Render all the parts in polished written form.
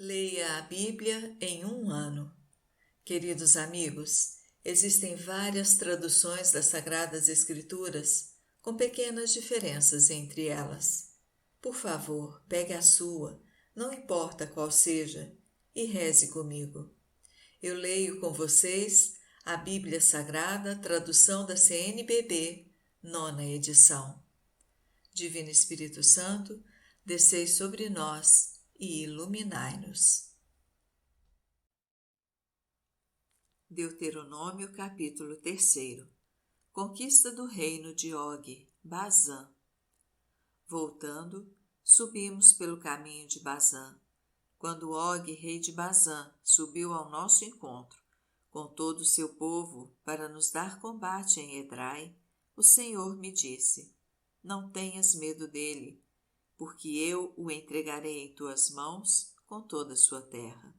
Leia a Bíblia em um ano. Queridos amigos, existem várias traduções das Sagradas Escrituras, com pequenas diferenças entre elas. Por favor, pegue a sua, não importa qual seja, e reze comigo. Eu leio com vocês a Bíblia Sagrada, tradução da CNBB, 9ª edição. Divino Espírito Santo, descei sobre nós e iluminai-nos. Deuteronômio capítulo 3. Conquista do reino de Og, Bazã. Voltando, subimos pelo caminho de Bazã. Quando Og, rei de Bazã, subiu ao nosso encontro, com todo o seu povo, para nos dar combate em Edrai, o Senhor me disse: não tenhas medo dele, porque eu o entregarei em tuas mãos com toda a sua terra.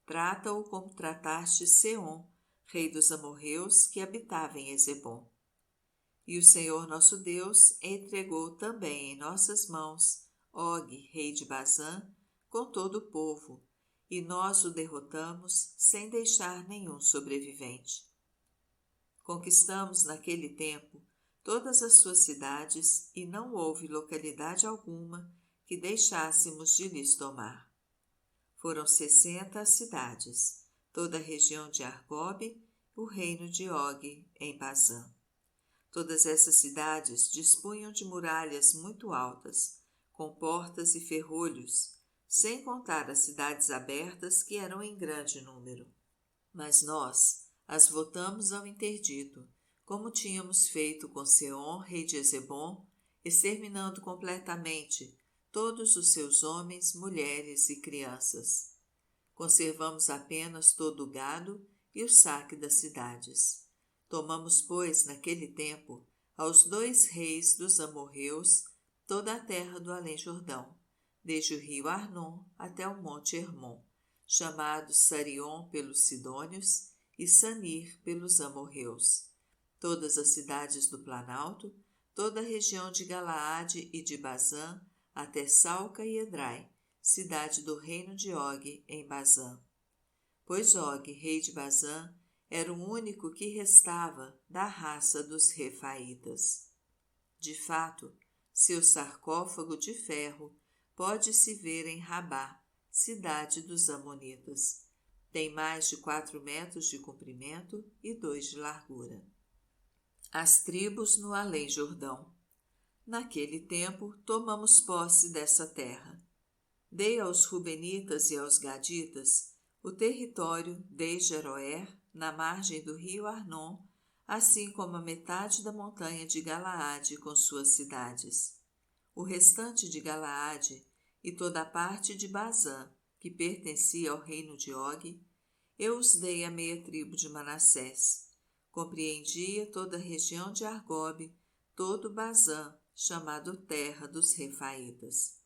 Trata-o como trataste Seom, rei dos amorreus, que habitava em Ezebom. E o Senhor nosso Deus entregou também em nossas mãos Og, rei de Bazã, com todo o povo, e nós o derrotamos sem deixar nenhum sobrevivente. Conquistamos naquele tempo todas as suas cidades e não houve localidade alguma que deixássemos de lhes tomar. Foram 60 cidades, toda a região de Argobe, o reino de Og em Bazã. Todas essas cidades dispunham de muralhas muito altas, com portas e ferrolhos, sem contar as cidades abertas que eram em grande número. Mas nós as votamos ao interdito, como tínhamos feito com Seom, rei de Ezebom, exterminando completamente todos os seus homens, mulheres e crianças. Conservamos apenas todo o gado e o saque das cidades. Tomamos, pois, naquele tempo, aos 2 reis dos amorreus, toda a terra do além-Jordão, desde o rio Arnon até o monte Hermon, chamado Sarion pelos sidônios e Sanir pelos amorreus, todas as cidades do Planalto, toda a região de Galaade e de Bazã, até Salca e Edrai, cidade do reino de Og em Bazã. Pois Og, rei de Bazã, era o único que restava da raça dos Refaítas. De fato, seu sarcófago de ferro pode-se ver em Rabá, cidade dos Amonitas. Tem mais de 4 metros de comprimento e 2 de largura. As tribos no além-Jordão. Naquele tempo, tomamos posse dessa terra. Dei aos Rubenitas e aos Gaditas o território desde Aroer, na margem do rio Arnon, assim como a metade da montanha de Galaade com suas cidades. O restante de Galaade e toda a parte de Bazã, que pertencia ao reino de Og, eu os dei à meia tribo de Manassés. Compreendia toda a região de Argobe, todo Bazã, chamado terra dos Refaítas.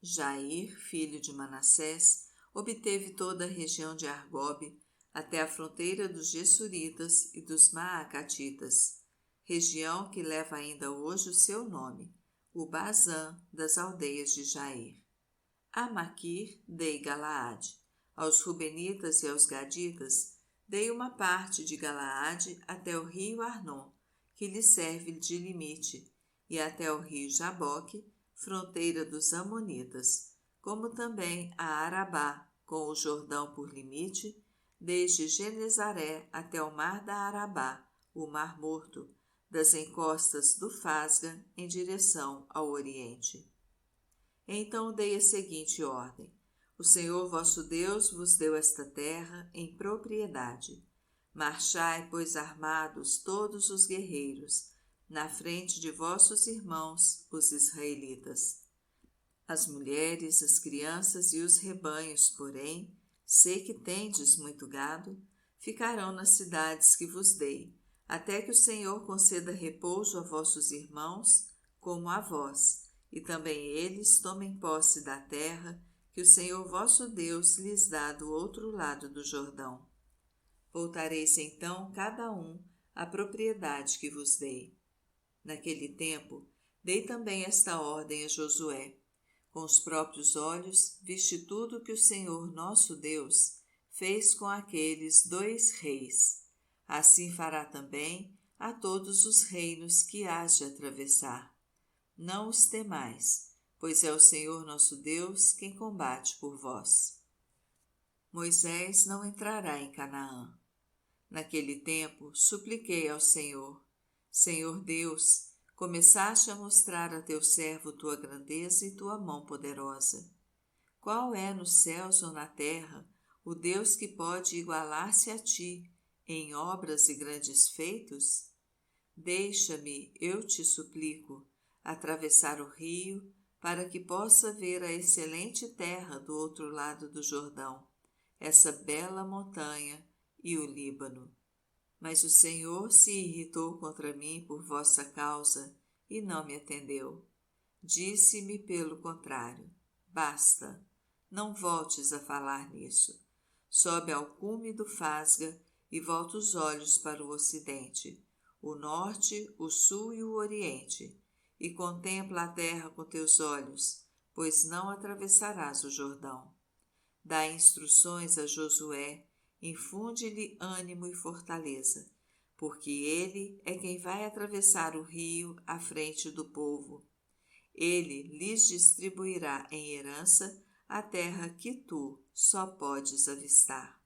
Jair, filho de Manassés, obteve toda a região de Argobe, até a fronteira dos Gessuritas e dos Maacatitas, região que leva ainda hoje o seu nome, o Bazã das aldeias de Jair. A Maquir dei Galaade. Aos Rubenitas e aos Gaditas dei uma parte de Galaade até o rio Arnon, que lhe serve de limite, e até o rio Jaboque, fronteira dos Amonitas, como também a Arabá, com o Jordão por limite, desde Genezaré até o mar da Arabá, o Mar Morto, das encostas do Fasga em direção ao Oriente. Então dei a seguinte ordem: o Senhor vosso Deus vos deu esta terra em propriedade. Marchai, pois, armados todos os guerreiros, na frente de vossos irmãos, os israelitas. As mulheres, as crianças e os rebanhos, porém, sei que tendes muito gado, ficarão nas cidades que vos dei, até que o Senhor conceda repouso a vossos irmãos, como a vós, e também eles tomem posse da terra que o Senhor vosso Deus lhes dá do outro lado do Jordão. Voltareis então cada um à propriedade que vos dei. Naquele tempo, dei também esta ordem a Josué: Com os próprios olhos, viste tudo que o Senhor nosso Deus fez com aqueles 2 reis. Assim fará também a todos os reinos que hás de atravessar. Não os temais, pois é o Senhor nosso Deus quem combate por vós. Moisés não entrará em Canaã. Naquele tempo, supliquei ao Senhor: Senhor Deus, começaste a mostrar a teu servo tua grandeza e tua mão poderosa. Qual é nos céus ou na terra o Deus que pode igualar-se a ti em obras e grandes feitos? Deixa-me, eu te suplico, atravessar o rio para que possa ver a excelente terra do outro lado do Jordão, essa bela montanha e o Líbano. Mas o Senhor se irritou contra mim por vossa causa e não me atendeu. Disse-me pelo contrário: basta, não voltes a falar nisso. Sobe ao cume do Fasga e volta os olhos para o ocidente, o norte, o sul e o oriente, e contempla a terra com teus olhos, pois não atravessarás o Jordão. Dá instruções a Josué, infunde-lhe ânimo e fortaleza, porque ele é quem vai atravessar o rio à frente do povo. Ele lhes distribuirá em herança a terra que tu só podes avistar.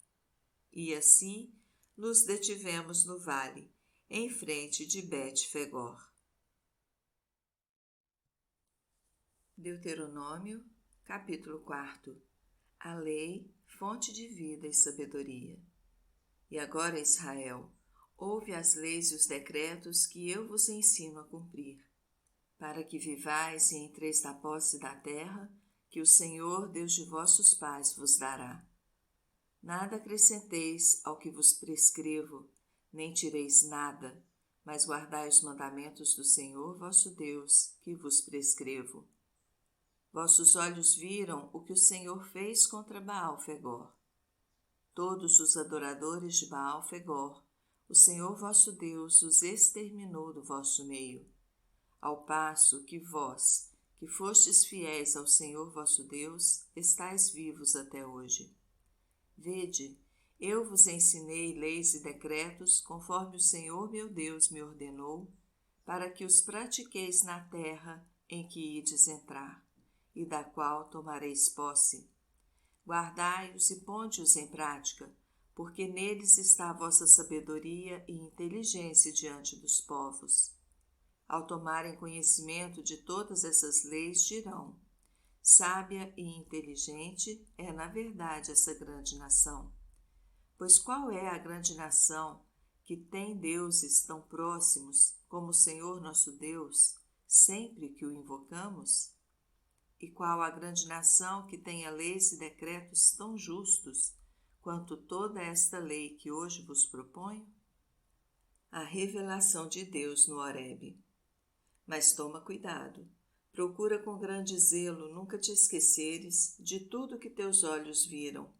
E assim nos detivemos no vale, em frente de Bet-Fegor. Deuteronômio, capítulo 4. A lei, fonte de vida e sabedoria. E agora, Israel, ouve as leis e os decretos que eu vos ensino a cumprir, para que vivais e entreis na posse da terra que o Senhor, Deus de vossos pais, vos dará. Nada acrescenteis ao que vos prescrevo, nem tireis nada, mas guardai os mandamentos do Senhor vosso Deus, que vos prescrevo. Vossos olhos viram o que o Senhor fez contra Baal-Fegor. Todos os adoradores de Baal-Fegor, o Senhor vosso Deus os exterminou do vosso meio, ao passo que vós, que fostes fiéis ao Senhor vosso Deus, estáis vivos até hoje. Vede, eu vos ensinei leis e decretos conforme o Senhor meu Deus me ordenou, para que os pratiqueis na terra em que ides entrar, e da qual tomareis posse. Guardai-os e ponde-os em prática, porque neles está a vossa sabedoria e inteligência diante dos povos. Ao tomarem conhecimento de todas essas leis, dirão: sábia e inteligente é, na verdade, essa grande nação. Pois qual é a grande nação que tem deuses tão próximos como o Senhor nosso Deus, sempre que o invocamos? E qual a grande nação que tenha leis e decretos tão justos quanto toda esta lei que hoje vos proponho? A revelação de Deus no Horebe. Mas toma cuidado, procura com grande zelo nunca te esqueceres de tudo que teus olhos viram.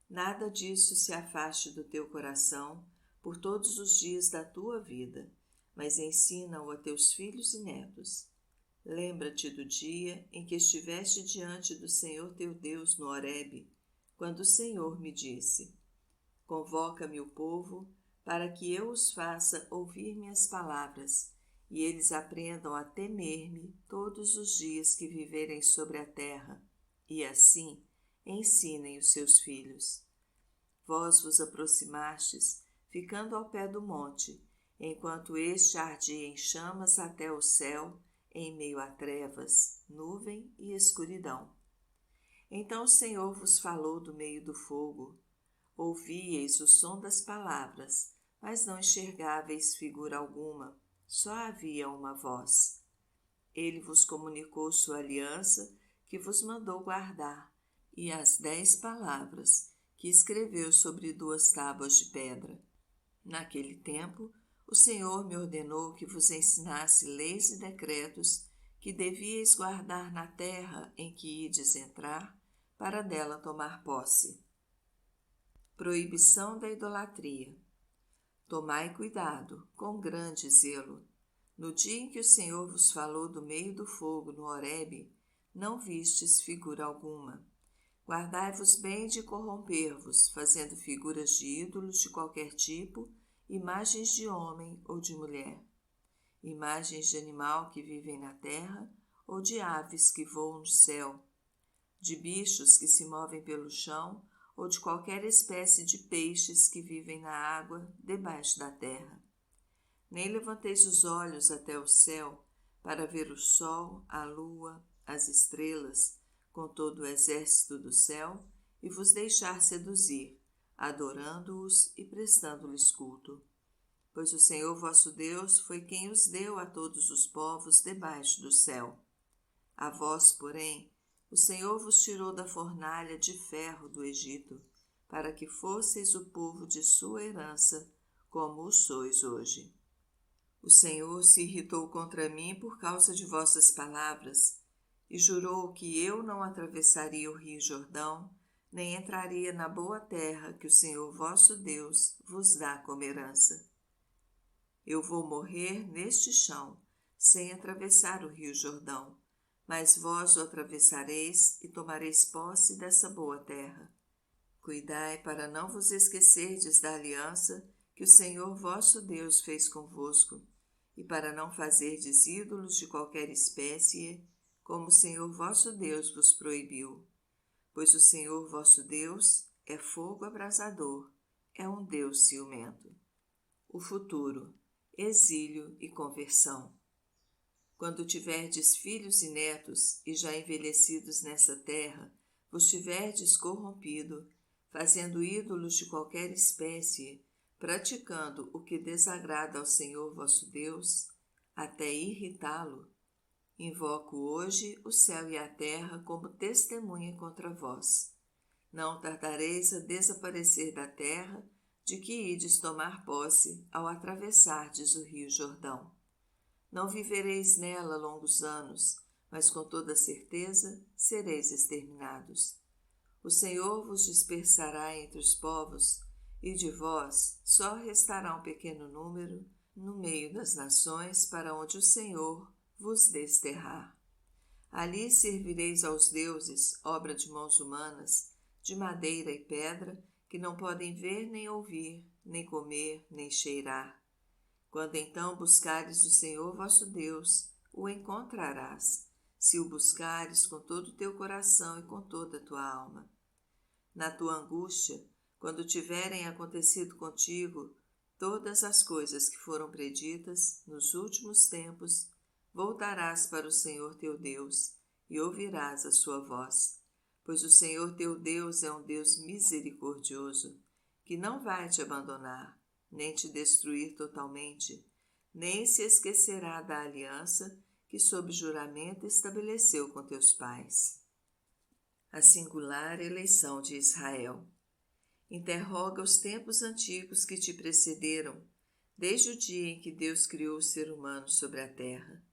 Nada disso se afaste do teu coração por todos os dias da tua vida, mas ensina-o a teus filhos e netos. Lembra-te do dia em que estiveste diante do Senhor teu Deus no Horebe, quando o Senhor me disse: convoca-me o povo, para que eu os faça ouvir minhas palavras, e eles aprendam a temer-me todos os dias que viverem sobre a terra, e assim ensinem os seus filhos. Vós vos aproximastes, ficando ao pé do monte, enquanto este ardia em chamas até o céu, em meio a trevas, nuvem e escuridão. Então o Senhor vos falou do meio do fogo. Ouvíeis o som das palavras, mas não enxergáveis figura alguma, só havia uma voz. Ele vos comunicou sua aliança, que vos mandou guardar, e as 10 palavras, que escreveu sobre 2 tábuas de pedra. Naquele tempo, o Senhor me ordenou que vos ensinasse leis e decretos que devíeis guardar na terra em que ides entrar, para dela tomar posse. Proibição da idolatria. Tomai cuidado, com grande zelo. No dia em que o Senhor vos falou do meio do fogo no Horebe, não vistes figura alguma. Guardai-vos bem de corromper-vos, fazendo figuras de ídolos de qualquer tipo, imagens de homem ou de mulher, imagens de animal que vivem na terra, ou de aves que voam no céu, de bichos que se movem pelo chão, ou de qualquer espécie de peixes que vivem na água debaixo da terra. Nem levanteis os olhos até o céu, para ver o sol, a lua, as estrelas, com todo o exército do céu, e vos deixar seduzir, adorando-os e prestando-lhes culto. Pois o Senhor vosso Deus foi quem os deu a todos os povos debaixo do céu. A vós, porém, o Senhor vos tirou da fornalha de ferro do Egito, para que fosseis o povo de sua herança, como o sois hoje. O Senhor se irritou contra mim por causa de vossas palavras, e jurou que eu não atravessaria o rio Jordão, nem entraria na boa terra que o Senhor vosso Deus vos dá como herança. Eu vou morrer neste chão, sem atravessar o rio Jordão, mas vós o atravessareis e tomareis posse dessa boa terra. Cuidai para não vos esquecerdes da aliança que o Senhor vosso Deus fez convosco, e para não fazerdes ídolos de qualquer espécie, como o Senhor vosso Deus vos proibiu. Pois o Senhor vosso Deus é fogo abrasador, é um Deus ciumento. O futuro, exílio e conversão. Quando tiverdes filhos e netos, e já envelhecidos nessa terra, vos tiverdes corrompido, fazendo ídolos de qualquer espécie, praticando o que desagrada ao Senhor vosso Deus, até irritá-lo, invoco hoje o céu e a terra como testemunha contra vós. Não tardareis a desaparecer da terra de que ides tomar posse ao atravessardes o rio Jordão. Não vivereis nela longos anos, mas com toda certeza sereis exterminados. O Senhor vos dispersará entre os povos, e de vós só restará um pequeno número no meio das nações para onde o Senhor vos desterrar. Ali servireis aos deuses, obra de mãos humanas, de madeira e pedra, que não podem ver nem ouvir, nem comer, nem cheirar. Quando então buscares o Senhor vosso Deus, o encontrarás, se o buscares com todo o teu coração e com toda a tua alma. Na tua angústia, quando tiverem acontecido contigo todas as coisas que foram preditas nos últimos tempos, voltarás para o Senhor teu Deus e ouvirás a sua voz, pois o Senhor teu Deus é um Deus misericordioso, que não vai te abandonar, nem te destruir totalmente, nem se esquecerá da aliança que sob juramento estabeleceu com teus pais. A singular eleição de Israel. Interroga os tempos antigos que te precederam, desde o dia em que Deus criou o ser humano sobre a terra.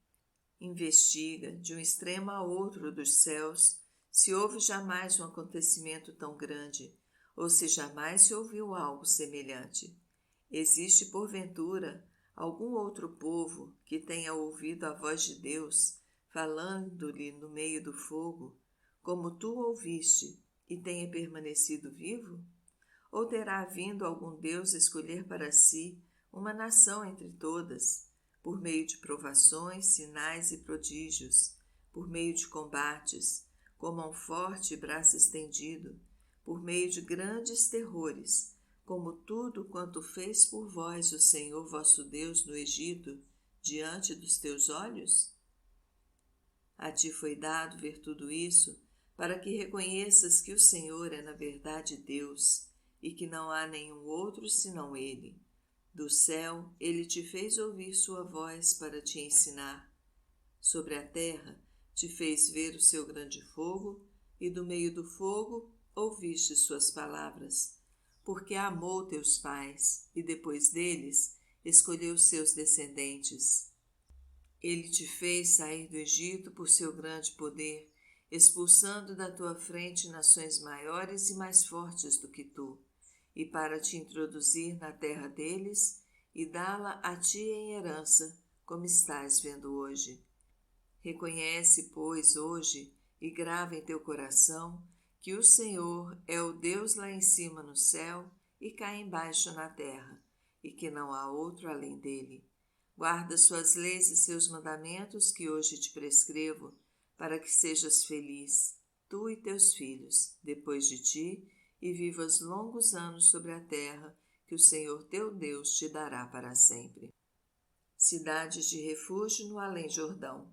Investiga, de um extremo a outro dos céus, se houve jamais um acontecimento tão grande, ou se jamais se ouviu algo semelhante. Existe, porventura, algum outro povo que tenha ouvido a voz de Deus, falando-lhe no meio do fogo, como tu ouviste, e tenha permanecido vivo? Ou terá vindo algum Deus escolher para si uma nação entre todas, por meio de provações, sinais e prodígios, por meio de combates, como a um forte braço estendido, por meio de grandes terrores, como tudo quanto fez por vós o Senhor vosso Deus no Egito, diante dos teus olhos? A ti foi dado ver tudo isso, para que reconheças que o Senhor é na verdade Deus, e que não há nenhum outro senão Ele. Do céu Ele te fez ouvir sua voz para te ensinar. Sobre a terra te fez ver o seu grande fogo, e do meio do fogo ouviste suas palavras, porque amou teus pais, e depois deles escolheu seus descendentes. Ele te fez sair do Egito por seu grande poder, expulsando da tua frente nações maiores e mais fortes do que tu, e para te introduzir na terra deles e dá-la a ti em herança, como estás vendo hoje. Reconhece, pois, hoje, e grava em teu coração que o Senhor é o Deus lá em cima no céu e cá embaixo na terra, e que não há outro além dele. Guarda suas leis e seus mandamentos que hoje te prescrevo, para que sejas feliz, tu e teus filhos, depois de ti, e vivas longos anos sobre a terra que o Senhor teu Deus te dará para sempre. Cidades de refúgio no Além-Jordão.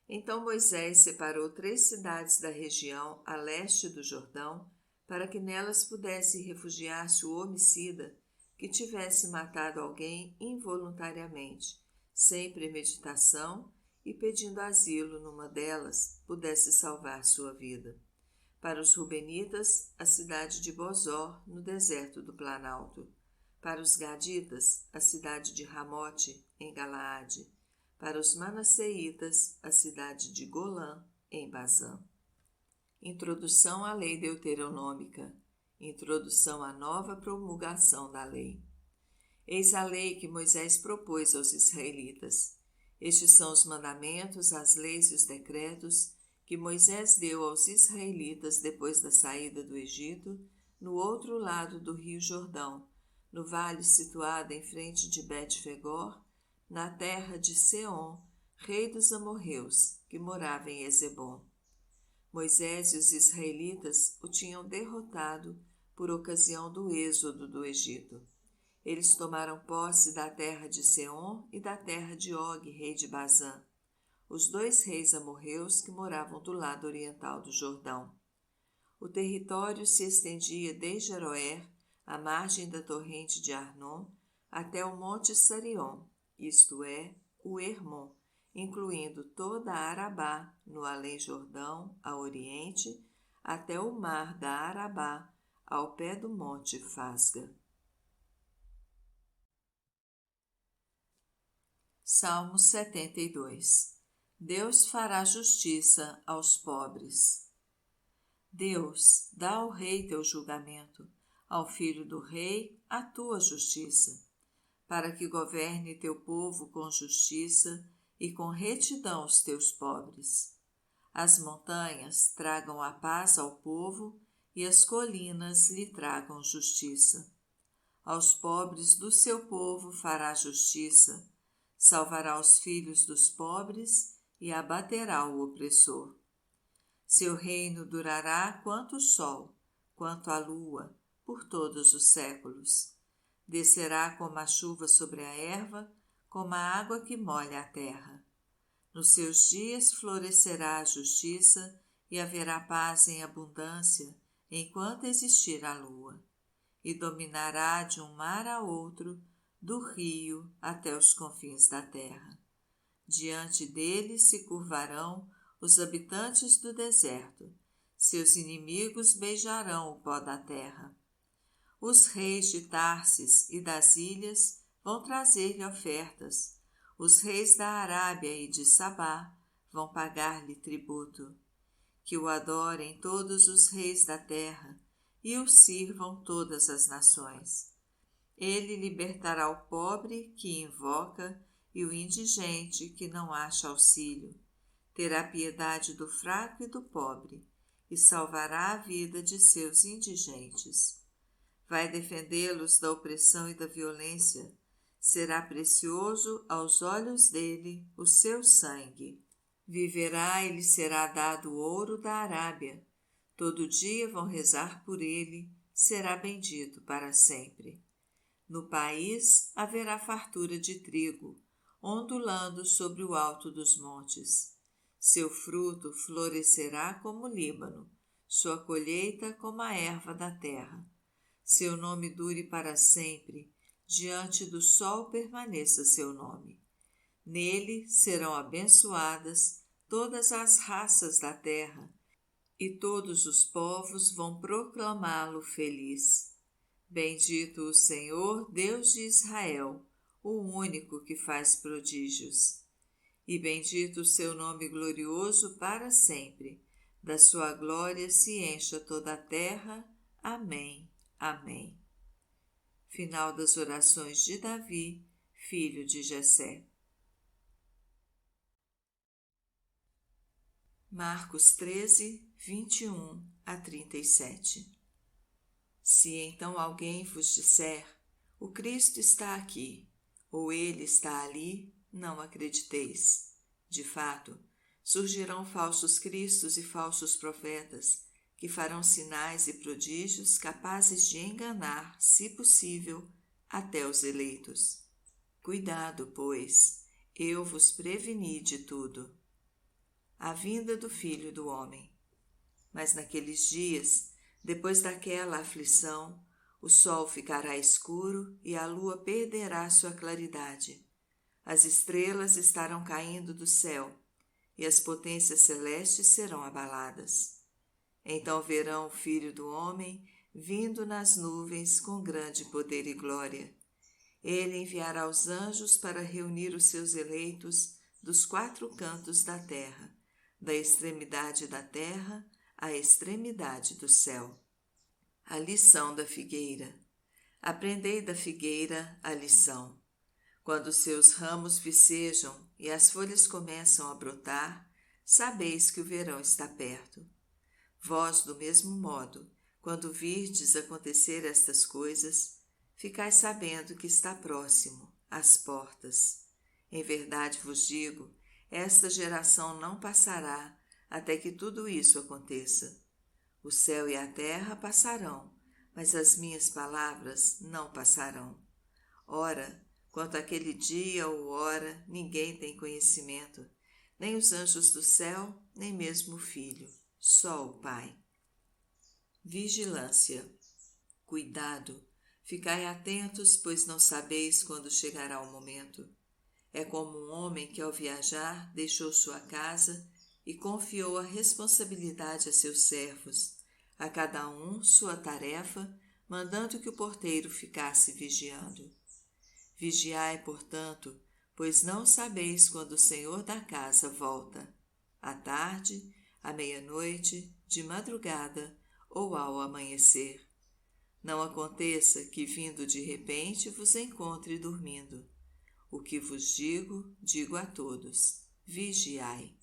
Então Moisés separou 3 cidades da região a leste do Jordão, para que nelas pudesse refugiar-se o homicida que tivesse matado alguém involuntariamente, sem premeditação, e pedindo asilo numa delas, pudesse salvar sua vida. Para os rubenitas, a cidade de Bozor, no deserto do Planalto. Para os gaditas, a cidade de Ramote, em Galaade. Para os manasseitas, a cidade de Golã, em Bazã. Introdução à lei deuteronômica. Introdução à nova promulgação da lei. Eis a lei que Moisés propôs aos israelitas. Estes são os mandamentos, as leis e os decretos que Moisés deu aos israelitas depois da saída do Egito, no outro lado do rio Jordão, no vale situado em frente de Bet-Fegor, na terra de Seom, rei dos amorreus, que morava em Ezebom. Moisés e os israelitas o tinham derrotado por ocasião do êxodo do Egito. Eles tomaram posse da terra de Seom e da terra de Og, rei de Bazã, os 2 reis amorreus que moravam do lado oriental do Jordão. O território se estendia desde Aroer, à margem da torrente de Arnon, até o monte Sarion, isto é, o Hermon, incluindo toda a Arabá, no Além-Jordão, a oriente, até o mar da Arabá, ao pé do monte Fasga. Salmo 72. Deus fará justiça aos pobres. Deus, dá ao rei teu julgamento, ao filho do rei a tua justiça, para que governe teu povo com justiça e com retidão os teus pobres. As montanhas tragam a paz ao povo e as colinas lhe tragam justiça. Aos pobres do seu povo fará justiça, salvará os filhos dos pobres e abaterá o opressor. Seu reino durará quanto o sol, quanto a lua, por todos os séculos. Descerá como a chuva sobre a erva, como a água que molha a terra. Nos seus dias florescerá a justiça e haverá paz em abundância, enquanto existir a lua. E dominará de um mar a outro, do rio até os confins da terra. Diante dele se curvarão os habitantes do deserto, seus inimigos beijarão o pó da terra. Os reis de Tarsis e das ilhas vão trazer-lhe ofertas, os reis da Arábia e de Sabá vão pagar-lhe tributo. Que o adorem todos os reis da terra e o sirvam todas as nações. Ele libertará o pobre que invoca e o indigente que não acha auxílio. Terá piedade do fraco e do pobre, e salvará a vida de seus indigentes. Vai defendê-los da opressão e da violência. Será precioso aos olhos dele o seu sangue. Viverá e lhe será dado o ouro da Arábia. Todo dia vão rezar por ele, será bendito para sempre. No país haverá fartura de trigo, ondulando sobre o alto dos montes. Seu fruto florescerá como o Líbano, sua colheita como a erva da terra. Seu nome dure para sempre, diante do sol permaneça seu nome. Nele serão abençoadas todas as raças da terra, e todos os povos vão proclamá-lo feliz. Bendito o Senhor, Deus de Israel, o único que faz prodígios. E bendito o seu nome glorioso para sempre. Da sua glória se encha toda a terra. Amém. Amém. Final das orações de Davi, filho de Jessé. Marcos 13, 21 a 37. Se então alguém vos disser, o Cristo está aqui, ou ele está ali, não acrediteis. De fato, surgirão falsos cristos e falsos profetas, que farão sinais e prodígios capazes de enganar, se possível, até os eleitos. Cuidado, pois, eu vos preveni de tudo. A vinda do Filho do Homem. Mas naqueles dias, depois daquela aflição, o sol ficará escuro e a lua perderá sua claridade. As estrelas estarão caindo do céu e as potências celestes serão abaladas. Então verão o Filho do Homem vindo nas nuvens com grande poder e glória. Ele enviará os anjos para reunir os seus eleitos dos 4 cantos da terra, da extremidade da terra à extremidade do céu. A lição da figueira. Aprendei da figueira a lição. Quando seus ramos vicejam e as folhas começam a brotar, sabeis que o verão está perto. Vós, do mesmo modo, quando virdes acontecer estas coisas, ficai sabendo que está próximo, às portas. Em verdade vos digo, esta geração não passará até que tudo isso aconteça. O céu e a terra passarão, mas as minhas palavras não passarão. Ora, quanto àquele dia ou hora, ninguém tem conhecimento, nem os anjos do céu, nem mesmo o Filho, só o Pai. Vigilância. Cuidado, ficai atentos, pois não sabeis quando chegará o momento. É como um homem que, ao viajar, deixou sua casa e confiou a responsabilidade a seus servos, a cada um sua tarefa, mandando que o porteiro ficasse vigiando. Vigiai, portanto, pois não sabeis quando o Senhor da casa volta, à tarde, à meia-noite, de madrugada ou ao amanhecer. Não aconteça que, vindo de repente, vos encontre dormindo. O que vos digo, digo a todos: vigiai.